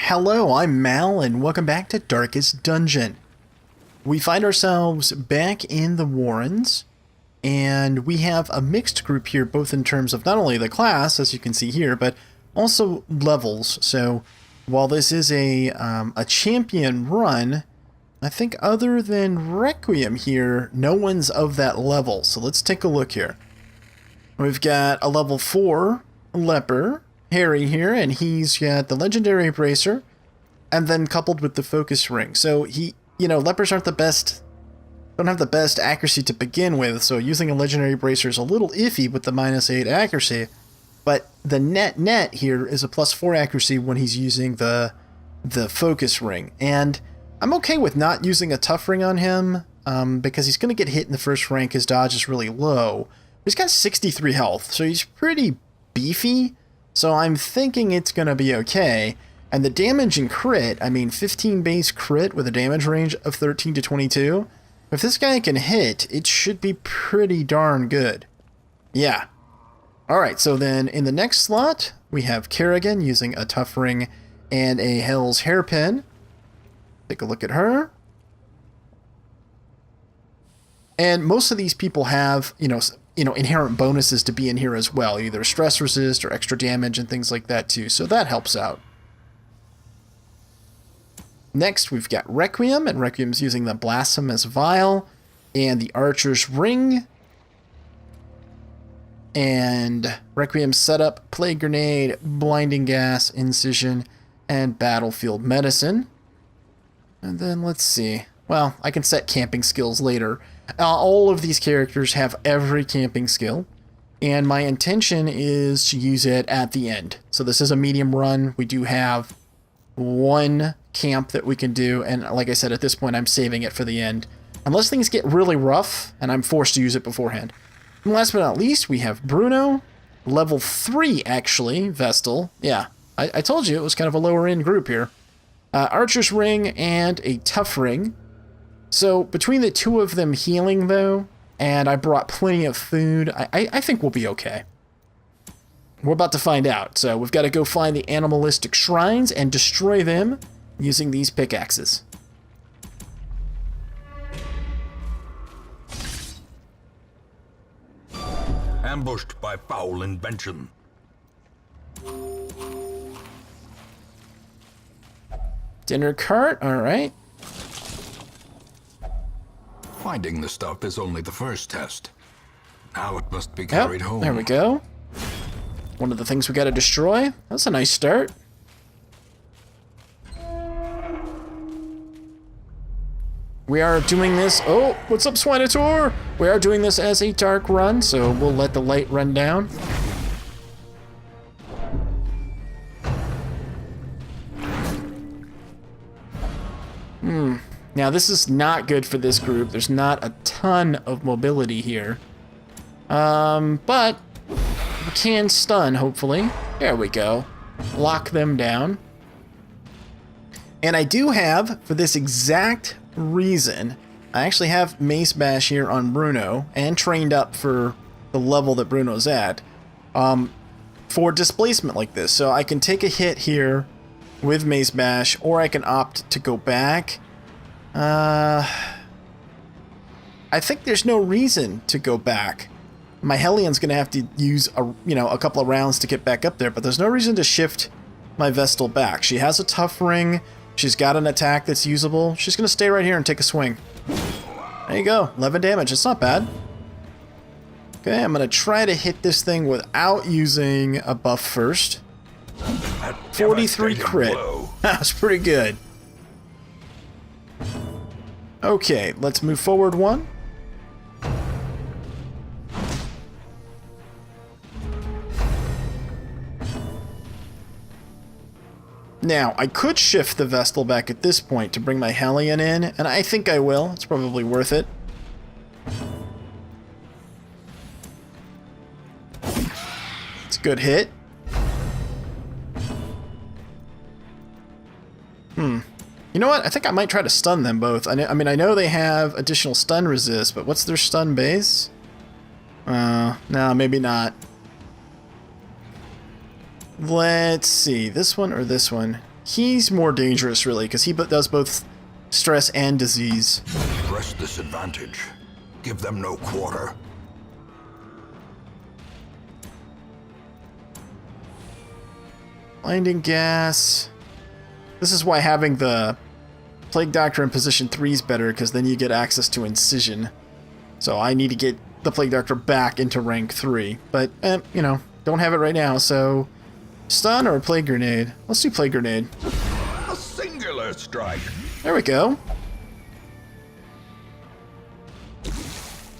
Hello, I'm Mal, and welcome back to Darkest Dungeon. We find ourselves back in the Warrens, and we have a mixed group here, both in terms of not only the class, as you can see here, but also levels. So, while this is a champion run, I think other than Requiem here, no one's of that level. So let's take a look here. We've got a level 4 leper, Harry here, and he's got the legendary bracer, and then coupled with the focus ring. So lepers aren't the best, don't have the best accuracy to begin with, so using a legendary bracer is a little iffy with the -8 accuracy, but the net here is a +4 accuracy when he's using the focus ring. And I'm okay with not using a tough ring on him, because he's going to get hit in the first rank. His dodge is really low. He's got 63 health, so he's pretty beefy. So I'm thinking it's going to be okay. And the damage and crit, I mean 15 base crit with a damage range of 13 to 22. If this guy can hit, it should be pretty darn good. Yeah. Alright, so then in the next slot, we have Kerrigan using a tough ring and a Hell's Hairpin. Take a look at her. And most of these people have, inherent bonuses to be in here as well, either stress resist or extra damage and things like that too, so that helps out. Next, we've got Requiem, and Requiem's using the Blasphemous Vial and the Archer's Ring. And Requiem's setup, Plague Grenade, Blinding Gas, Incision, and Battlefield Medicine. And then let's see. Well, I can set camping skills later. All of these characters have every camping skill, and my intention is to use it at the end. So this is a medium run. We do have one camp that we can do, and like I said, at this point I'm saving it for the end, unless things get really rough and I'm forced to use it beforehand. And last but not least, we have Bruno, level 3 actually, Vestal. Yeah, I told you it was kind of a lower end group here. Archer's Ring and a Tough Ring. So between the two of them healing though, and I brought plenty of food, I think we'll be okay. We're about to find out. So we've got to go find the animalistic shrines and destroy them using these pickaxes. Ambushed by foul invention. Dinner cart, alright. Finding the stuff is only the first test. Now it must be carried home. There we go. One of the things we gotta destroy. That's a nice start. We are doing this... Oh, what's up, Swinator? We are doing this as a dark run, so we'll let the light run down. Now, this is not good for this group. There's not a ton of mobility here. But we can stun, hopefully. There we go. Lock them down. And I do have, for this exact reason, I actually have Mace Bash here on Bruno, and trained up for the level that Bruno's at, for displacement like this. So I can take a hit here with Mace Bash, or I can opt to go back. I think there's no reason to go back. My Hellion's gonna have to use a couple of rounds to get back up there, but there's no reason to shift my Vestal back. She has a tough ring. She's got an attack that's usable. She's gonna stay right here and take a swing. There you go, 11 damage. It's not bad. Okay, I'm gonna try to hit this thing without using a buff first. 43 crit. That's pretty good. Okay, let's move forward one. Now, I could shift the Vestal back at this point to bring my Hellion in, and I think I will. It's probably worth it. It's a good hit. You know what? I think I might try to stun them both. I know they have additional stun resist, but what's their stun base? No, maybe not. Let's see, this one or this one? He's more dangerous, really, because he does both stress and disease. Press this advantage. Give them no quarter. Blinding gas. This is why having the Plague Doctor in position 3 is better, because then you get access to Incision. So I need to get the Plague Doctor back into rank 3. But, you know, don't have it right now, so... Stun or Plague Grenade? Let's do Plague Grenade. A singular strike. There we go.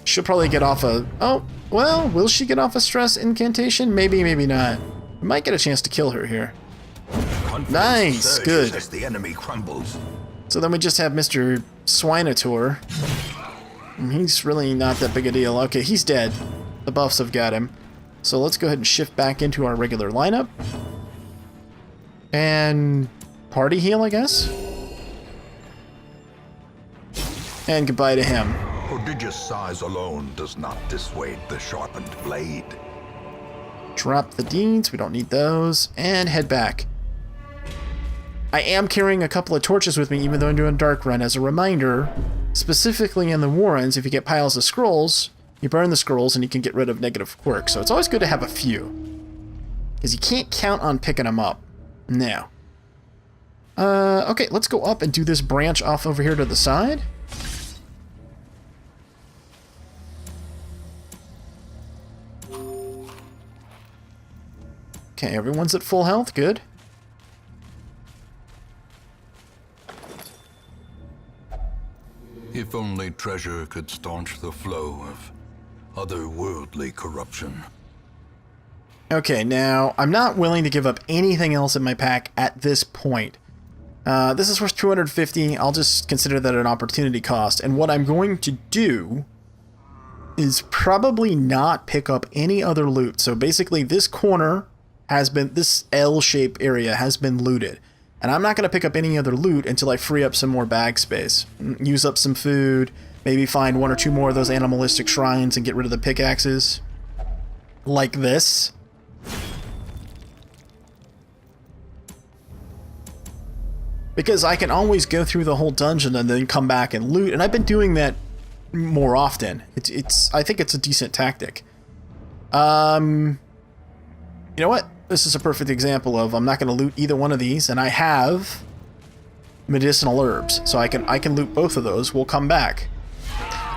She'll probably get off a... Oh, well, will she get off a stress incantation? Maybe, maybe not. We might get a chance to kill her here. Nice, good. As the enemy crumbles. So then we just have Mr. Swinator. He's really not that big a deal. Okay, he's dead. The buffs have got him. So let's go ahead and shift back into our regular lineup. And party heal, I guess? And goodbye to him. Prodigious size alone does not dissuade the sharpened blade. Drop the deeds, we don't need those, and head back. I am carrying a couple of torches with me, even though I'm doing Dark Run. As a reminder, specifically in the Warrens, if you get piles of scrolls, you burn the scrolls and you can get rid of negative quirks. So it's always good to have a few, because you can't count on picking them up. Now. Okay, let's go up and do this branch off over here to the side. Okay, everyone's at full health, good. If only treasure could staunch the flow of otherworldly corruption. Okay, now, I'm not willing to give up anything else in my pack at this point. This is worth 250. I'll just consider that an opportunity cost. And what I'm going to do is probably not pick up any other loot. So basically, this corner has been, this L-shaped area has been looted. And I'm not going to pick up any other loot until I free up some more bag space. Use up some food, maybe find one or two more of those animalistic shrines and get rid of the pickaxes. Like this. Because I can always go through the whole dungeon and then come back and loot, and I've been doing that more often. I think it's a decent tactic. You know what? This is a perfect example of I'm not going to loot either one of these, and I have medicinal herbs, so I can loot both of those. We'll come back.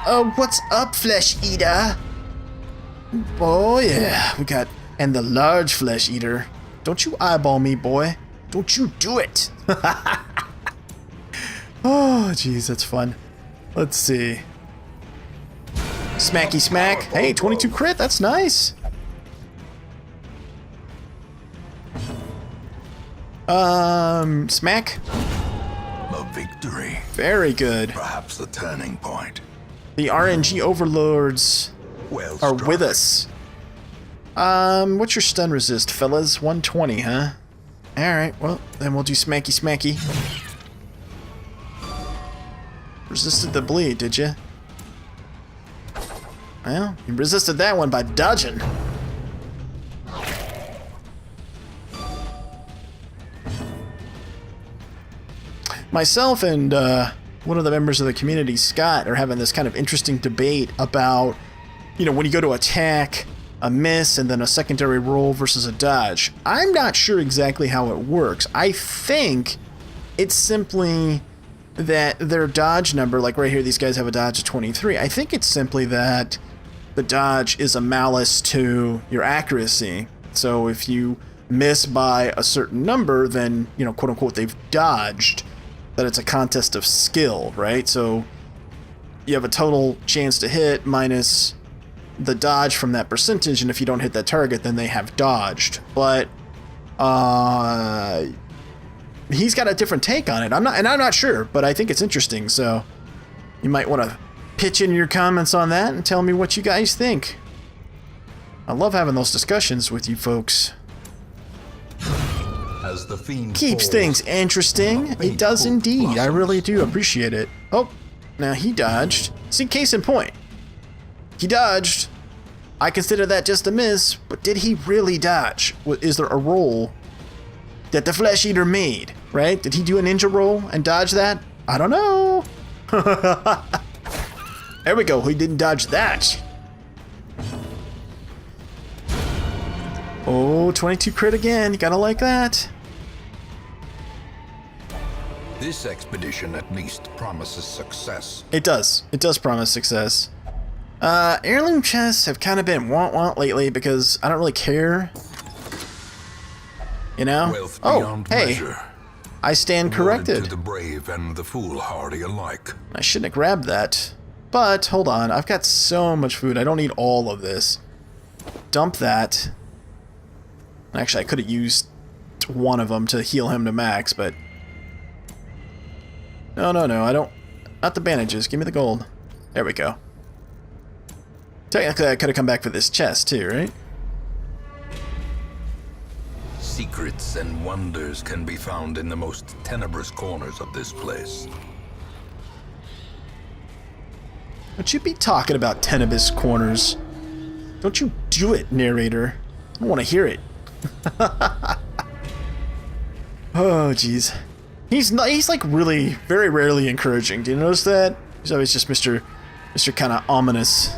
Oh, what's up, Flesh Eater? Oh yeah, we got, and the large Flesh Eater. Don't you eyeball me, boy. Don't you do it. Oh, jeez, that's fun. Let's see. Smacky smack. Hey, 22 crit, that's nice. Smack. A victory. Very good. Perhaps the turning point. The RNG overlords Well are struck. with us. What's your stun resist, fellas? 120, huh? Alright, well, then we'll do smacky smacky. Resisted the bleed, did you? Well, you resisted that one by dodging. Myself and one of the members of the community, Scott, are having this kind of interesting debate about, you know, when you go to attack, a miss, and then a secondary roll versus a dodge. I'm not sure exactly how it works. I think it's simply that their dodge number, like right here, these guys have a dodge of 23. I think it's simply that the dodge is a malice to your accuracy. So if you miss by a certain number, then, you know, quote unquote, they've dodged. That it's a contest of skill, right? So you have a total chance to hit minus the dodge from that percentage, and if you don't hit that target, then they have dodged. But he's got a different take on it. I'm not sure, but I think it's interesting. So you might want to pitch in your comments on that and tell me what you guys think. I love having those discussions with you folks. As the fiend Keeps falls, things interesting. It does indeed. I really do appreciate it. Oh, now he dodged. See, case in point. He dodged. I consider that just a miss, but did he really dodge? Is there a roll that the Flesh Eater made? right? Did he do a ninja roll and dodge that? I don't know. There we go. He didn't dodge that. Oh, 22 crit again. You gotta like that. This expedition at least promises success. It does. It does promise success. Heirloom chests have kind of been want lately because I don't really care. You know? Wealth Oh, beyond hey. measure. I stand Word corrected. to the brave and the foolhardy alike. I shouldn't have grabbed that. But, hold on. I've got so much food. I don't need all of this. Dump that. Actually, I could have used one of them to heal him to max, but... No, I don't... Not the bandages. Give me the gold. There we go. Technically, I could have come back for this chest, too, right? Secrets and wonders can be found in the most tenebrous corners of this place. Don't you be talking about tenebrous corners. Don't you do it, narrator. I don't want to hear it. Oh, jeez. He's like really, very rarely encouraging. Do you notice that? He's always just Mr. kind of ominous.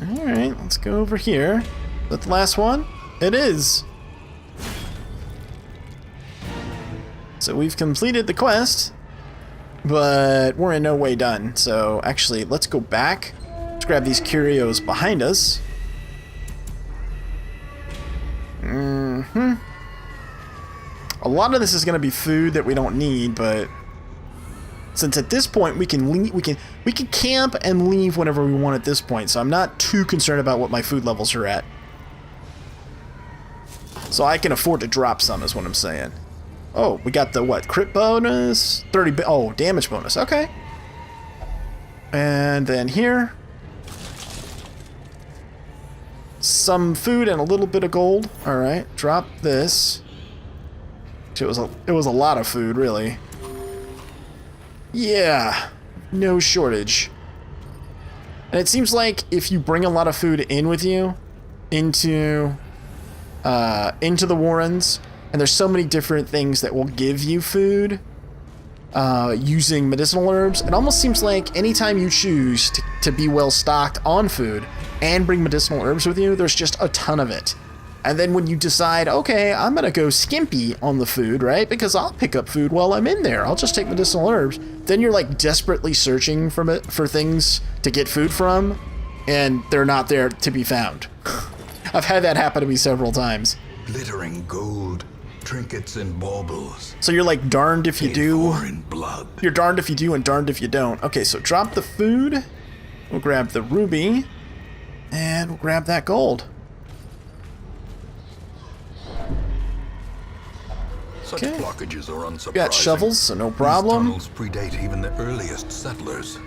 Alright, let's go over here. Is that the last one? It is! So we've completed the quest, but we're in no way done. So actually, let's go back. Let's grab these curios behind us. A lot of this is going to be food that we don't need, but since at this point we can leave, we can camp and leave whenever we want at this point. So I'm not too concerned about what my food levels are at. So I can afford to drop some, is what I'm saying. Oh, we got the what? Crit bonus? 30. Oh, damage bonus. Okay. And then here, some food and a little bit of gold. All right, drop this. It was a lot of food, really. Yeah, no shortage. And it seems like if you bring a lot of food in with you into the Warrens, and there's so many different things that will give you food using medicinal herbs, it almost seems like anytime you choose to be well stocked on food and bring medicinal herbs with you, there's just a ton of it. And then when you decide, okay, I'm gonna go skimpy on the food, right? Because I'll pick up food while I'm in there. I'll just take medicinal herbs. Then you're like desperately searching for things to get food from, and they're not there to be found. I've had that happen to me several times. Glittering gold, trinkets and baubles. So you're like darned if you do. In blood. You're darned if you do and darned if you don't. Okay, so drop the food. We'll grab the ruby. And we'll grab that gold. Such Okay. blockages are unsurprising. Got shovels, so no problem. These tunnels predate even the earliest settlers.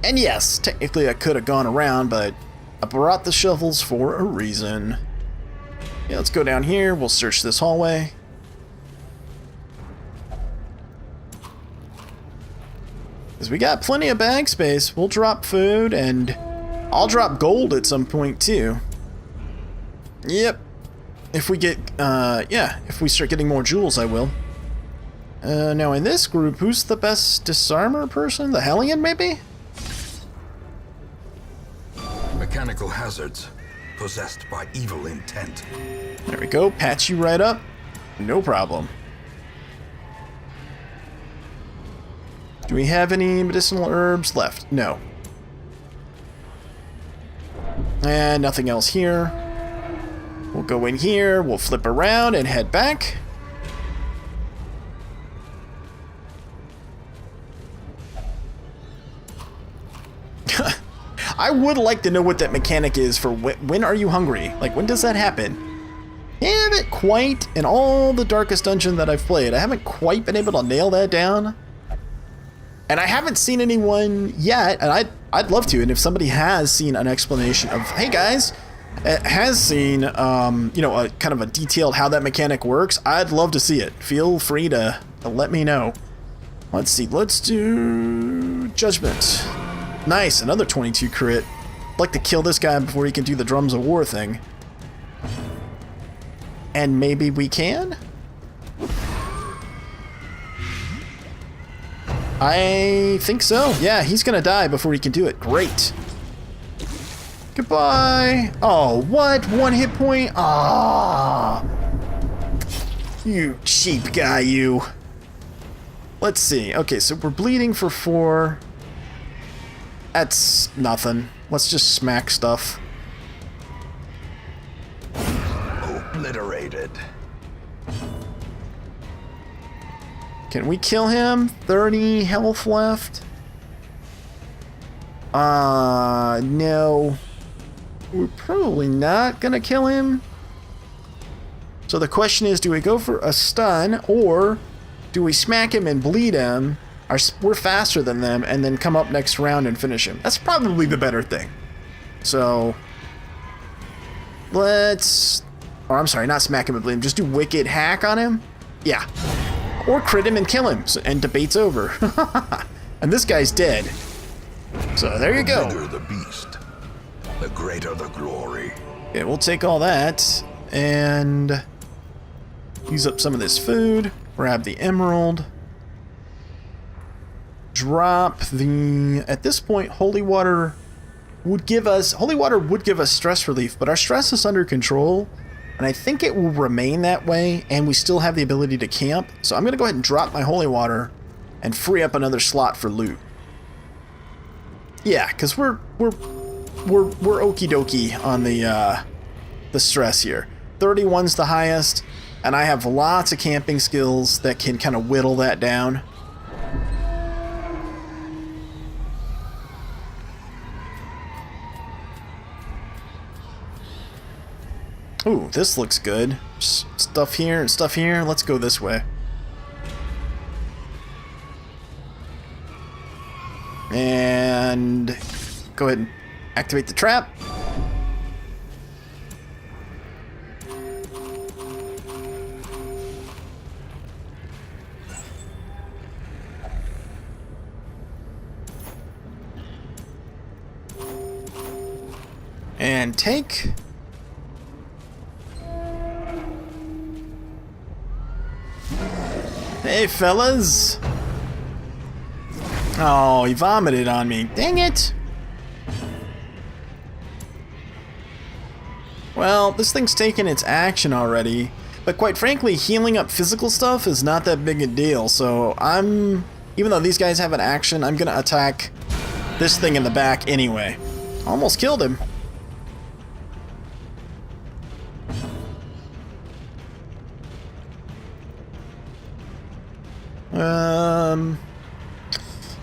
And yes, technically I could have gone around, but I brought the shovels for a reason. Yeah, let's go down here. We'll search this hallway. Because we got plenty of bag space. We'll drop food, and I'll drop gold at some point, too. Yep. If we get, if we start getting more jewels, I will. Now in this group, who's the best disarmor person? The Hellion, maybe? Mechanical hazards, possessed by evil intent. There we go. Patch you right up. No problem. Do we have any medicinal herbs left? No. And nothing else here. We'll go in here, we'll flip around and head back. I would like to know what that mechanic is for when are you hungry? Like, when does that happen? Haven't quite, in all the Darkest Dungeon that I've played, I haven't quite been able to nail that down. And I haven't seen anyone yet, and I'd love to, and if somebody has seen an explanation of, hey guys, has seen, you know, a kind of a detailed how that mechanic works, I'd love to see it. Feel free to let me know. Let's see. Let's do Judgment. Nice. Another 22 crit. I'd like to kill this guy before he can do the Drums of War thing. And maybe we can? I think so. Yeah, he's gonna die before he can do it. Great. Goodbye. Oh, what? 1 hit point? Ah. You cheap guy, you. Let's see. Okay, so we're bleeding for 4. That's nothing. Let's just smack stuff. Obliterated. Can we kill him? 30 health left. No. We're probably not gonna kill him. So the question is, do we go for a stun, or do we smack him and bleed him? We're faster than them, and then come up next round and finish him. That's probably the better thing. So let's... Or I'm sorry, not smack him and bleed him. Just do Wicked Hack on him? Yeah. Or crit him and kill him, and debate's over. And this guy's dead. So there you go. The bigger the beast, the greater the glory. Okay, we'll take all that and use up some of this food. Grab the emerald. Drop the... At this point, holy water would give us stress relief, but our stress is under control. And I think it will remain that way, and we still have the ability to camp. So I'm going to go ahead and drop my holy water and free up another slot for loot. Yeah, because we're okie dokie on the stress here. 31's the highest, and I have lots of camping skills that can kind of whittle that down. Ooh, this looks good. Stuff here and stuff here. Let's go this way. And go ahead and activate the trap. And take... Hey, fellas. Oh, he vomited on me. Dang it. Well, this thing's taken its action already. But quite frankly, healing up physical stuff is not that big a deal. So even though these guys have an action, I'm going to attack this thing in the back anyway. Almost killed him.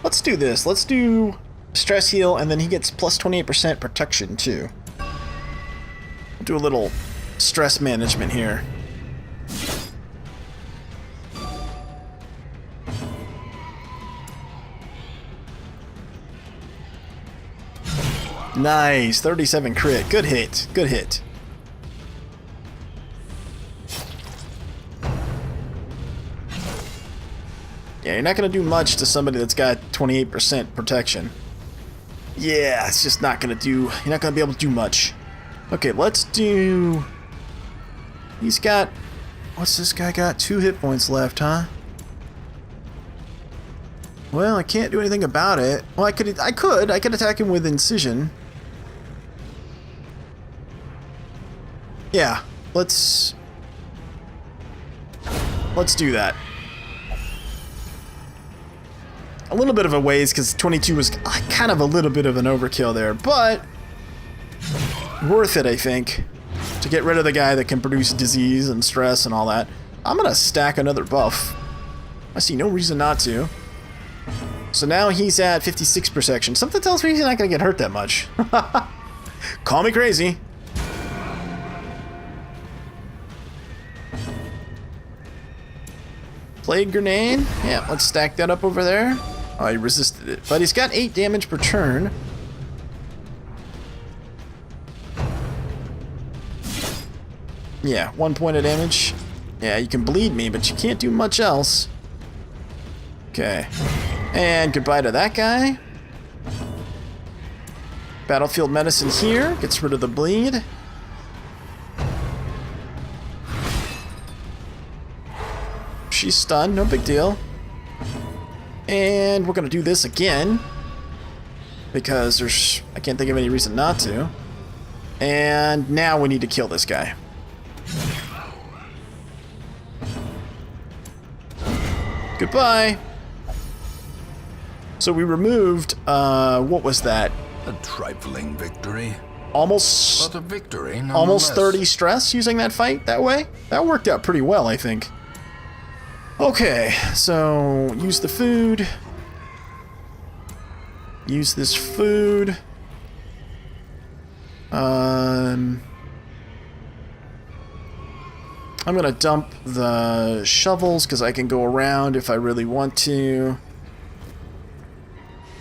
Let's do this. Let's do stress heal, and then he gets plus 28% protection too. We'll do a little stress management here. Nice, 37 crit. Good hit. Good hit. Yeah, you're not going to do much to somebody that's got 28% protection. Yeah, it's just not going to do... You're not going to be able to do much. Okay, let's do... He's got... What's this guy got? 2 hit points left, huh? Well, I can't do anything about it. Well, I could attack him with Incision. Yeah, let's do that. A little bit of a waste, because 22 was kind of a little bit of an overkill there, but worth it, I think, to get rid of the guy that can produce disease and stress and all that. I'm going to stack another buff. I see no reason not to. So now he's at 56 protection. Something tells me he's not going to get hurt that much. Call me crazy. Plague Grenade. Yeah, let's stack that up over there. Oh, he resisted it. But he's got 8 damage per turn. Yeah, 1 point of damage. Yeah, you can bleed me, but you can't do much else. Okay. And goodbye to that guy. Battlefield medicine here. Gets rid of the bleed. She's stunned, no big deal. And we're gonna do this again. Because I can't think of any reason not to. And now we need to kill this guy. Goodbye. So we removed, what was that? A trifling victory. Almost, But a victory, almost nonetheless. 30 stress using that fight that way? That worked out pretty well, I think. Okay, so use the food. Use this food. I'm gonna dump the shovels because I can go around if I really want to.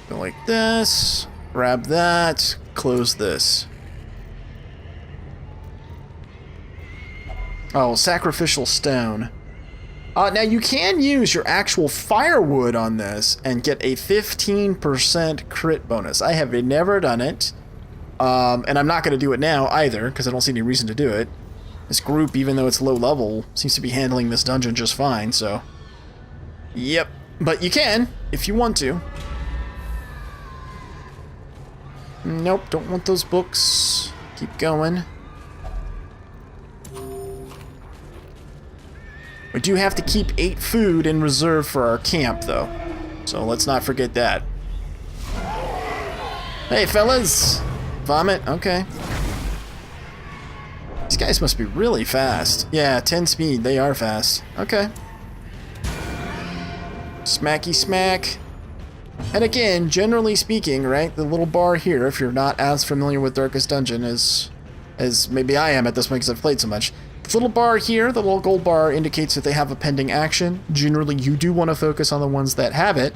Go like this. Grab that. Close this. Oh, sacrificial stone. Now you can use your actual firewood on this and get a 15% crit bonus. I have never done it. And I'm not going to do it now either, because I don't see any reason to do it. This group, even though it's low level, seems to be handling this dungeon just fine, so... Yep. But you can, if you want to. Nope, don't want those books. Keep going. We do have to keep 8 food in reserve for our camp, though. So let's not forget that. Hey, fellas! Vomit? Okay. These guys must be really fast. Yeah, 10 speed. They are fast. Okay. Smacky smack. And again, generally speaking, right, the little bar here, if you're not as familiar with Darkest Dungeon as maybe I am at this point because I've played so much, the little bar here, the little gold bar, indicates that they have a pending action. Generally, you do want to focus on the ones that have it.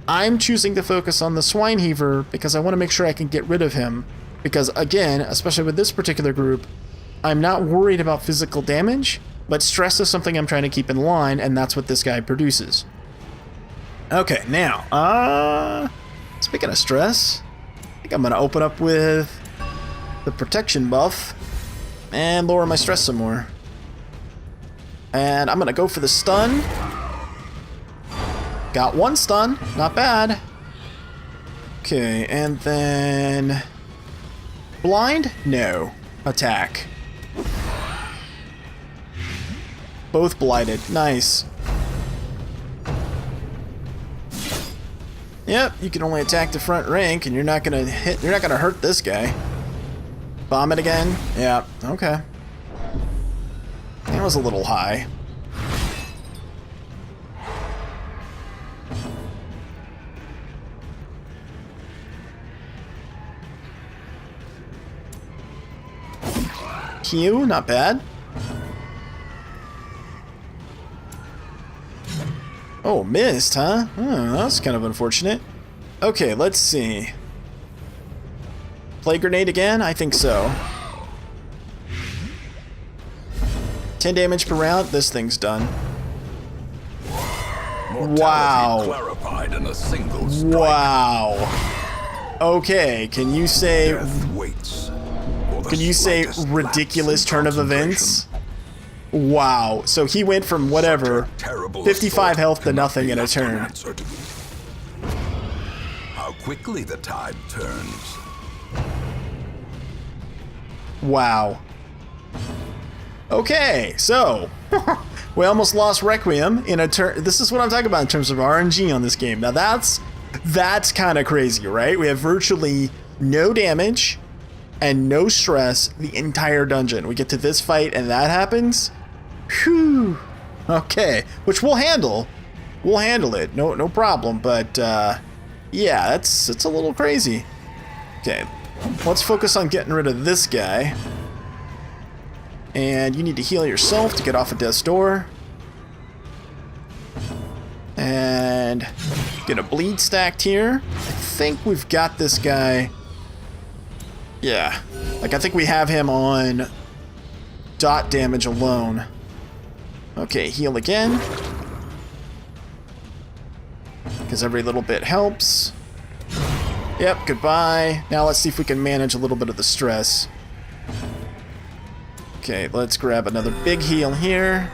I'm choosing to focus on the Swine Heaver because I want to make sure I can get rid of him. Because again, especially with this particular group, I'm not worried about physical damage, but stress is something I'm trying to keep in line, and that's what this guy produces. Okay, now, speaking of stress, I think I'm going to open up with the protection buff and lower my stress some more. And I'm going to go for the stun. Got 1 stun, not bad. Okay, and then... Blind? No. Attack. Both blighted. Nice. Yep, you can only attack the front rank, and you're not gonna hurt this guy. Bomb it again? Yeah, okay. That was a little high. Q, not bad. Oh, missed, huh? Oh, that's kind of unfortunate. Okay, let's see. Play grenade again? I think so. 10 damage per round. This thing's done. Mortality Wow. clarified in a single strike. Wow. Okay, can you say... Death waits for the Can you say slightest ridiculous lapse in turn of events? Wow. So he went from whatever, Terrible 55 assault health to cannot nothing be in a left turn. unanswered. How quickly the tide turns. Wow. Okay, so we almost lost Requiem in a turn. This is what I'm talking about in terms of RNG on this game. Now that's kind of crazy, right? We have virtually no damage and no stress the entire dungeon. We get to this fight and that happens. Whew. Okay, which we'll handle. We'll handle it. No problem. But yeah, it's a little crazy. Okay, let's focus on getting rid of this guy. And you need to heal yourself to get off of death's door. And get a bleed stacked here. I think we've got this guy. Yeah, like I think we have him on dot damage alone. Okay, heal again. Because every little bit helps. Yep, goodbye. Now let's see if we can manage a little bit of the stress. Okay, let's grab another big heal here.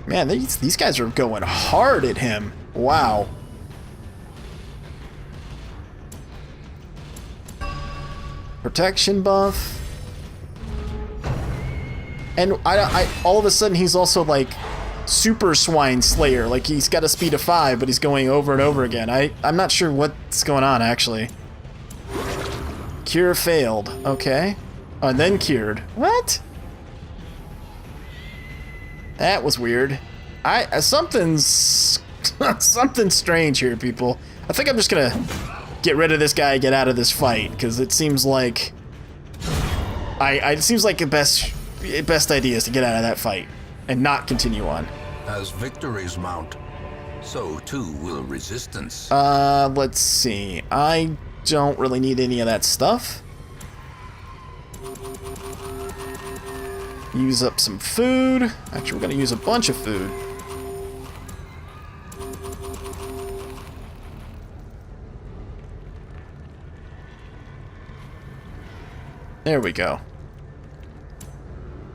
Man, these guys are going hard at him. Wow. Protection buff. And I all of a sudden he's also like Super Swine Slayer. Like he's got a speed of 5, but he's going over and over again. I'm not sure what's going on actually. Cure failed. Okay. Oh, and then cured. What? That was weird. Something's something strange here, people. I think I'm just gonna get rid of this guy and get out of this fight because it seems like it seems like the best idea is to get out of that fight and not continue on. As victories mount, so too will resistance. Let's see. I don't really need any of that stuff. Use up some food. Actually, we're gonna use a bunch of food. There we go.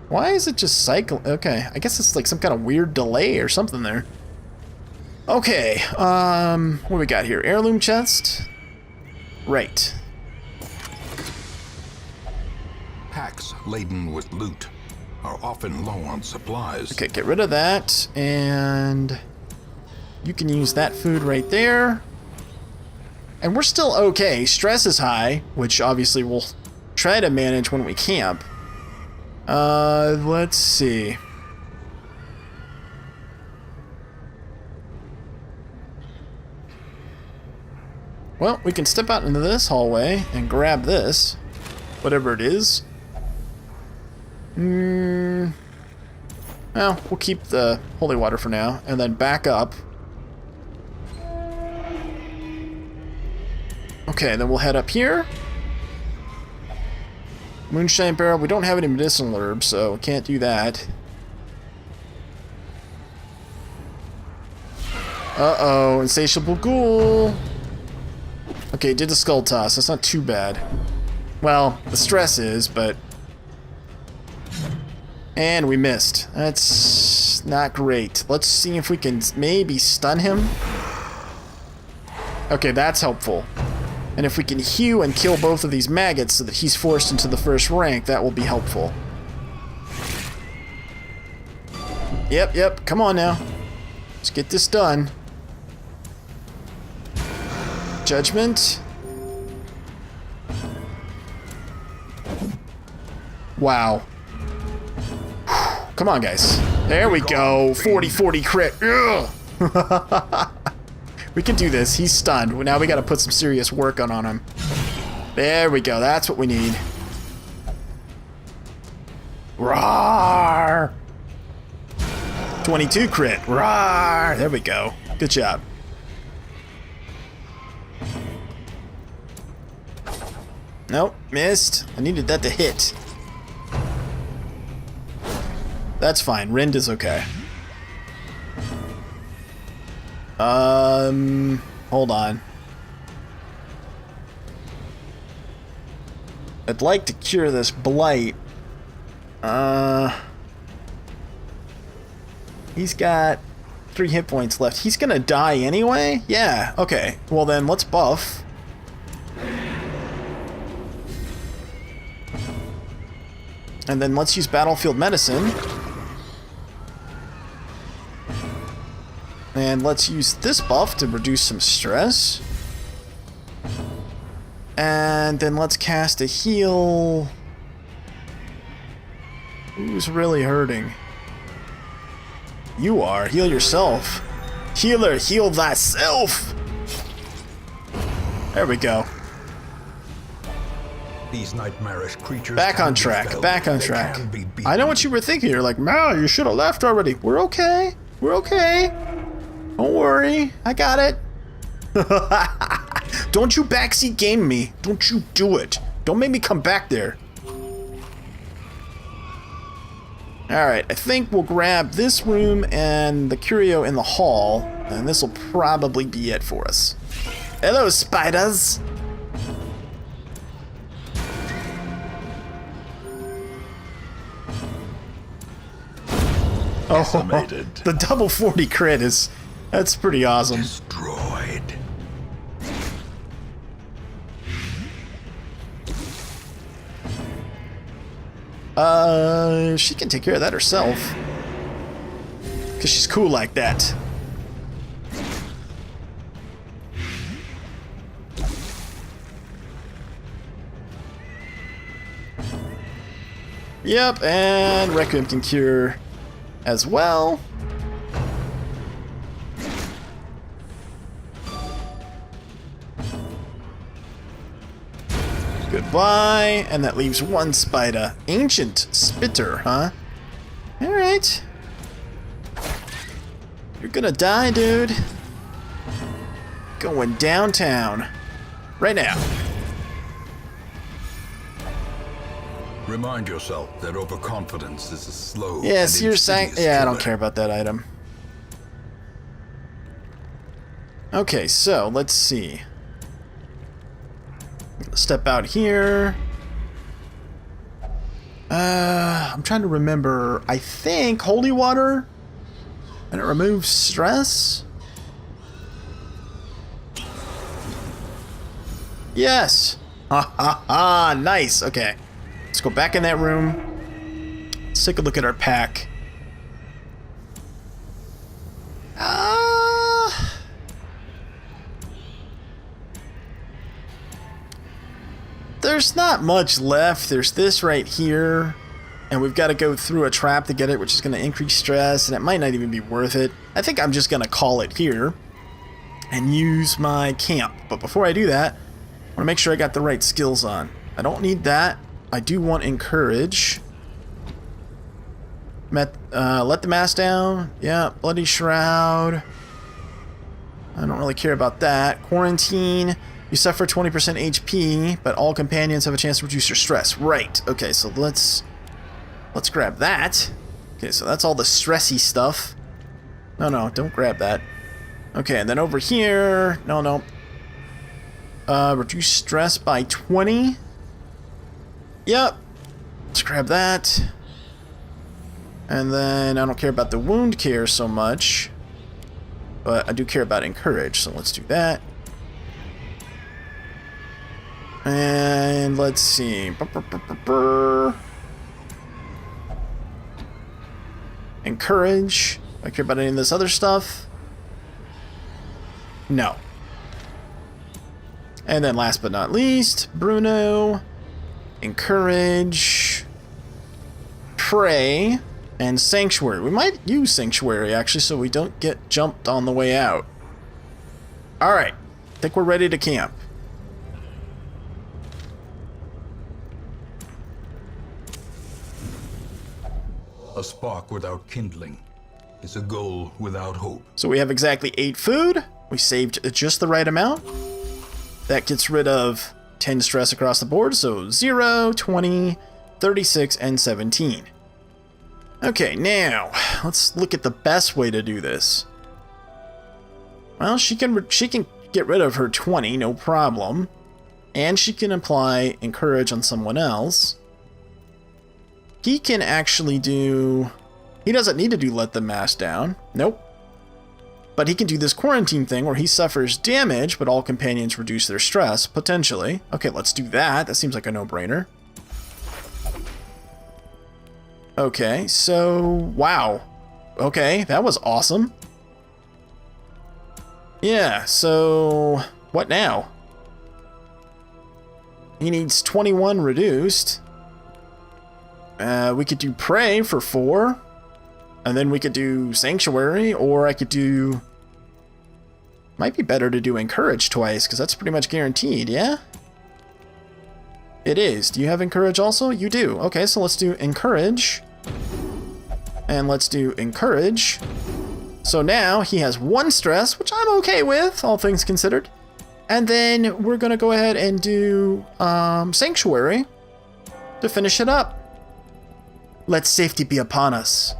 Why is it just cycle? Okay, I guess it's like some kind of weird delay or something there. Okay, what do we got here? Heirloom chest. Right. Packs laden with loot are often low on supplies. Okay, get rid of that, and you can use that food right there. And we're still okay. Stress is high, which obviously we'll try to manage when we camp. Let's see. Well, we can step out into this hallway and grab this, whatever it is. Well, we'll keep the holy water for now, and then back up. Okay, then we'll head up here. Moonshine barrel. We don't have any medicinal herbs, so we can't do that. Uh-oh, insatiable ghoul. Okay, did the skull toss. That's not too bad. Well, the stress is, but... And we missed. That's not great. Let's see if we can maybe stun him. Okay, that's helpful. And if we can hew and kill both of these maggots so that he's forced into the first rank, that will be helpful. Yep, come on now. Let's get this done. Judgment. Wow. Come on, guys. There we go. 40-40 crit. Ugh. We can do this. He's stunned. Now we got to put some serious work on him. There we go. That's what we need. Roar! 22 crit. Roar! There we go. Good job. Nope, missed. I needed that to hit. That's fine. Rend is okay. Hold on. I'd like to cure this blight. He's got 3 hit points left. He's gonna die anyway? Yeah, okay. Well then, let's buff. And then let's use battlefield medicine. And let's use this buff to reduce some stress. And then let's cast a heal. Who's really hurting? You are. Heal yourself. Healer, heal thyself. There we go. These nightmarish creatures Back on track. Back on track. I know what you were thinking. You're like, man, you should have left already. We're okay. We're okay. Don't worry. I got it. Don't you backseat game me. Don't you do it. Don't make me come back there. Alright, I think we'll grab this room and the curio in the hall, and this will probably be it for us. Hello, spiders! Oh, Decimated. the double 40 crit that's pretty awesome. Destroyed. She can take care of that herself. Because she's cool like that. Yep, and Requiem can cure as well. Goodbye, and that leaves one spider. Ancient Spitter, huh? Alright. You're gonna die, dude. Going downtown. Right now. Remind yourself that overconfidence is a slow. Yes, and you're saying. insidious Yeah, I don't killer. care about that item. Okay, so let's see. Step out here. I'm trying to remember. I think holy water, and it removes stress. Yes. Ha ha ha! Nice. Okay, let's go back in that room. Let's take a look at our pack. There's not much left. There's this right here, and we've got to go through a trap to get it, which is going to increase stress, and it might not even be worth it. I think I'm just going to call it here and use my camp. But before I do that, I want to make sure I got the right skills on. I don't need that. I do want encourage. Let the mask down. Yeah, bloody shroud. I don't really care about that. Quarantine. You suffer 20% HP, but all companions have a chance to reduce your stress. Right. Okay, so let's grab that. Okay, so that's all the stressy stuff. No, don't grab that. Okay, and then over here, no. Reduce stress by 20. Yep. Let's grab that. And then I don't care about the wound care so much, but I do care about encourage, so let's do that. And let's see. Encourage. I care about any of this other stuff? No. And then last but not least, Bruno. Encourage. Pray. And Sanctuary. We might use Sanctuary, actually, so we don't get jumped on the way out. Alright. I think we're ready to camp. A spark without kindling is a goal without hope. So we have exactly 8 food. We saved just the right amount. That gets rid of 10 stress across the board. So 0, 20, 36, and 17. Okay, now let's look at the best way to do this. Well, she can get rid of her 20, no problem. And she can apply encourage on someone else. He can actually do... He doesn't need to do let the mask down. Nope. But he can do this quarantine thing where he suffers damage, but all companions reduce their stress, potentially. Okay, let's do that. That seems like a no-brainer. Okay, so... Wow. Okay, that was awesome. Yeah, so... What now? He needs 21 reduced. We could do Pray for 4. And then we could do Sanctuary, or I could do... Might be better to do Encourage twice, because that's pretty much guaranteed, yeah? It is. Do you have Encourage also? You do. Okay, so let's do Encourage. And let's do Encourage. So now he has 1 stress, which I'm okay with, all things considered. And then we're going to go ahead and do Sanctuary to finish it up. Let safety be upon us.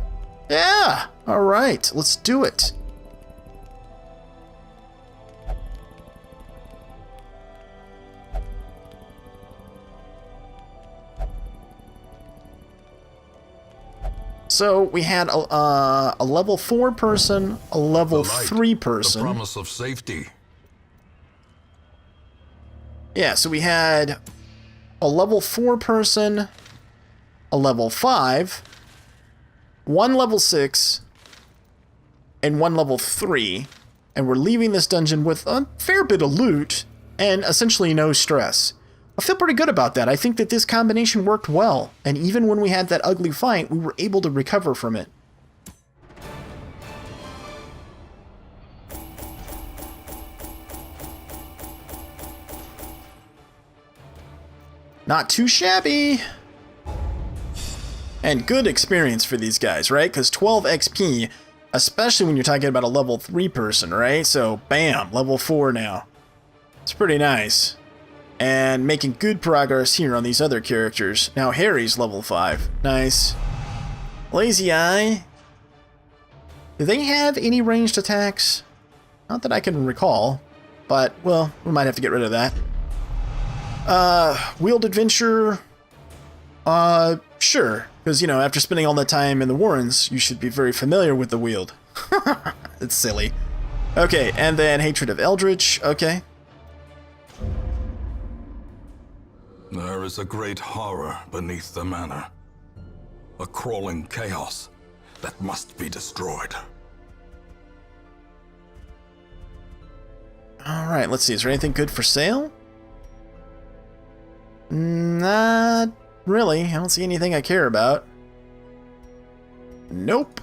Yeah, all right, let's do it. So we had a level 4 person, a level 3 person. The promise of safety. Yeah, so we had a level 4 person, a level 5, one level 6, and one level 3. And we're leaving this dungeon with a fair bit of loot and essentially no stress. I feel pretty good about that. I think that this combination worked well, and even when we had that ugly fight, we were able to recover from it. Not too shabby. And good experience for these guys, right? Because 12 XP, especially when you're talking about a level 3 person, right? So, bam, level 4 now. It's pretty nice. And making good progress here on these other characters. Now Harry's level 5. Nice. Lazy Eye. Do they have any ranged attacks? Not that I can recall. But, well, we might have to get rid of that. Wheeled Adventure. Sure. Because, you know, after spending all that time in the Warrens, you should be very familiar with the Wheeled. It's silly. Okay, and then Hatred of Eldritch. Okay. There is a great horror beneath the manor. A crawling chaos that must be destroyed. Alright, let's see. Is there anything good for sale? Not really. I don't see anything I care about. Nope.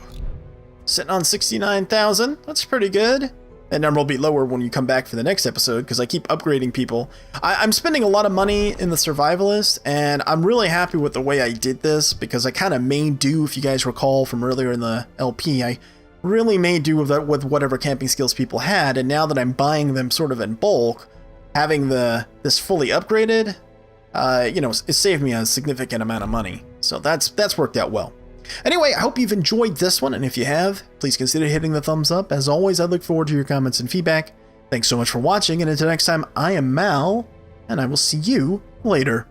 Sitting on 69,000. That's pretty good. That number will be lower when you come back for the next episode, because I keep upgrading people. I'm spending a lot of money in the Survivalist, and I'm really happy with the way I did this, because I kind of made do, if you guys recall from earlier in the LP, I really made do with whatever camping skills people had, and now that I'm buying them sort of in bulk, having this fully upgraded, you know, it saved me a significant amount of money. So that's worked out well. Anyway, I hope you've enjoyed this one, and if you have, please consider hitting the thumbs up. As always, I look forward to your comments and feedback. Thanks so much for watching, and until next time, I am Mal, and I will see you later.